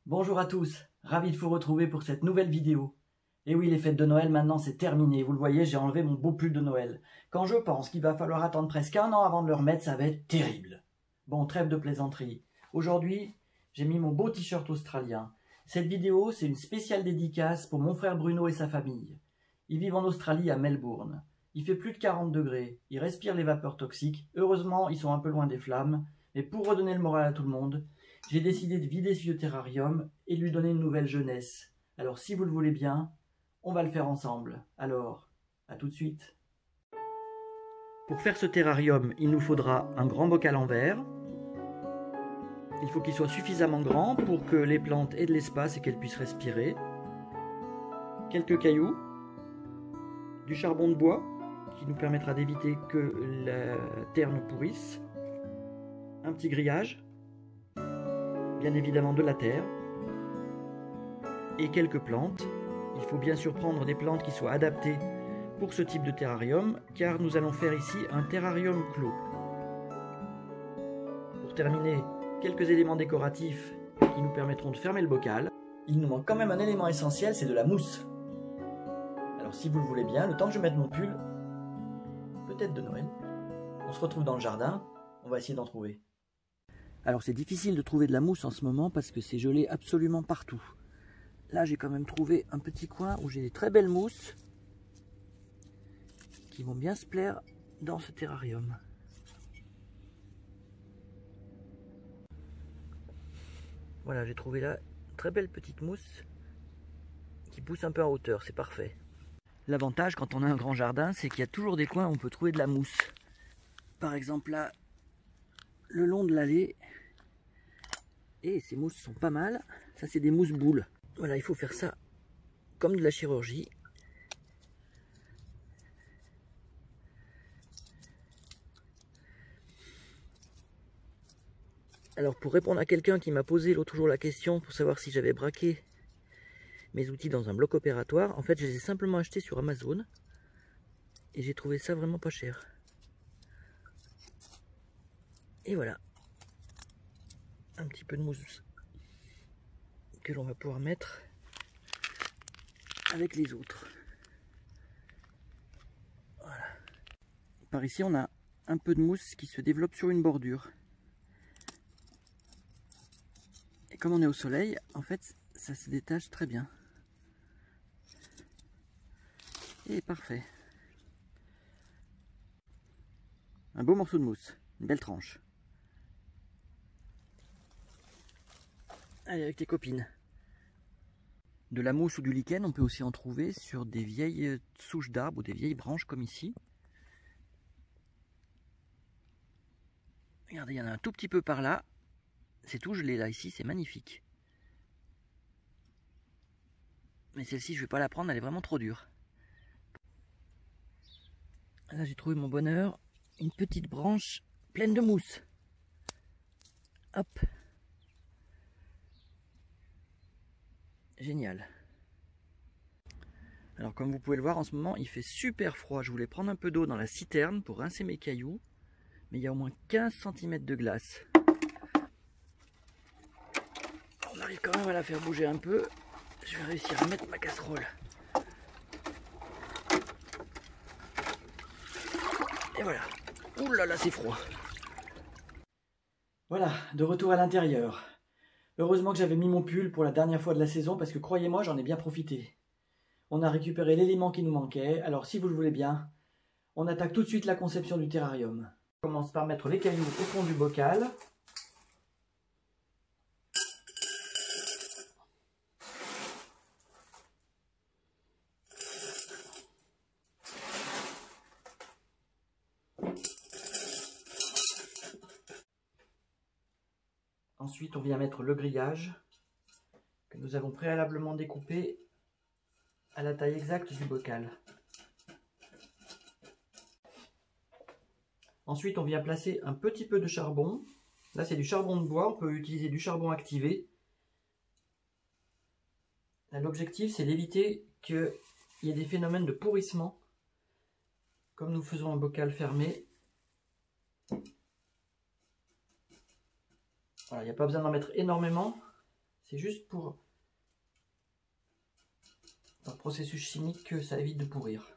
Bonjour à tous, ravi de vous retrouver pour cette nouvelle vidéo. Et oui, les fêtes de Noël maintenant c'est terminé, vous le voyez, j'ai enlevé mon beau pull de Noël. Quand je pense qu'il va falloir attendre presque un an avant de le remettre, ça va être terrible. Bon, trêve de plaisanterie. Aujourd'hui, j'ai mis mon beau t-shirt australien. Cette vidéo, c'est une spéciale dédicace pour mon frère Bruno et sa famille. Ils vivent en Australie à Melbourne. Il fait plus de 40 degrés, ils respirent les vapeurs toxiques. Heureusement, ils sont un peu loin des flammes. Mais pour redonner le moral à tout le monde, j'ai décidé de vider ce vieux terrarium et de lui donner une nouvelle jeunesse. Alors si vous le voulez bien, on va le faire ensemble. Alors, à tout de suite. Pour faire ce terrarium, il nous faudra un grand bocal en verre. Il faut qu'il soit suffisamment grand pour que les plantes aient de l'espace et qu'elles puissent respirer. Quelques cailloux, du charbon de bois qui nous permettra d'éviter que la terre nous pourrisse, un petit grillage, bien évidemment de la terre, et quelques plantes. Il faut bien sûr prendre des plantes qui soient adaptées pour ce type de terrarium, car nous allons faire ici un terrarium clos. Pour terminer, quelques éléments décoratifs qui nous permettront de fermer le bocal. Il nous manque quand même un élément essentiel, c'est de la mousse. Alors si vous le voulez bien, le temps que je mette mon pull, peut-être de Noël, on se retrouve dans le jardin, on va essayer d'en trouver. Alors c'est difficile de trouver de la mousse en ce moment parce que c'est gelé absolument partout. Là j'ai quand même trouvé un petit coin où j'ai des très belles mousses qui vont bien se plaire dans ce terrarium. Voilà, j'ai trouvé là une très belle petite mousse qui pousse un peu en hauteur, c'est parfait. L'avantage quand on a un grand jardin, c'est qu'il y a toujours des coins où on peut trouver de la mousse. Par exemple là, le long de l'allée, et ces mousses sont pas mal. Ça c'est des mousses boules. Voilà, il faut faire ça comme de la chirurgie. Alors pour répondre à quelqu'un qui m'a posé l'autre jour la question pour savoir si j'avais braqué mes outils dans un bloc opératoire, en fait je les ai simplement achetés sur Amazon et j'ai trouvé ça vraiment pas cher. Et voilà, un petit peu de mousse que l'on va pouvoir mettre avec les autres. Voilà. Par ici on a un peu de mousse qui se développe sur une bordure. Et comme on est au soleil, en fait ça se détache très bien. Et parfait. Un beau morceau de mousse, une belle tranche. Allez, avec tes copines. De la mousse ou du lichen, on peut aussi en trouver sur des vieilles souches d'arbres ou des vieilles branches comme ici. Regardez, il y en a un tout petit peu par là. C'est tout gelé là, ici, c'est magnifique. Mais celle-ci, je ne vais pas la prendre, elle est vraiment trop dure. Là, j'ai trouvé mon bonheur. Une petite branche pleine de mousse. Hop. Génial. Alors comme vous pouvez le voir en ce moment il fait super froid. Je voulais prendre un peu d'eau dans la citerne pour rincer mes cailloux. Mais il y a au moins 15 cm de glace. On arrive quand même à la faire bouger un peu. Je vais réussir à mettre ma casserole. Et voilà. Ouh là là c'est froid. Voilà, de retour à l'intérieur. Heureusement que j'avais mis mon pull pour la dernière fois de la saison parce que croyez-moi j'en ai bien profité. On a récupéré l'élément qui nous manquait, alors si vous le voulez bien, on attaque tout de suite la conception du terrarium. On commence par mettre les cailloux au fond du bocal. Ensuite on vient mettre le grillage que nous avons préalablement découpé à la taille exacte du bocal. Ensuite, on vient placer un petit peu de charbon. Là, c'est du charbon de bois. On peut utiliser du charbon activé. L'objectif, c'est d'éviter qu'il y ait des phénomènes de pourrissement. Comme nous faisons un bocal fermé. Voilà, il n'y a pas besoin d'en mettre énormément. C'est juste pour un processus chimique que ça évite de pourrir.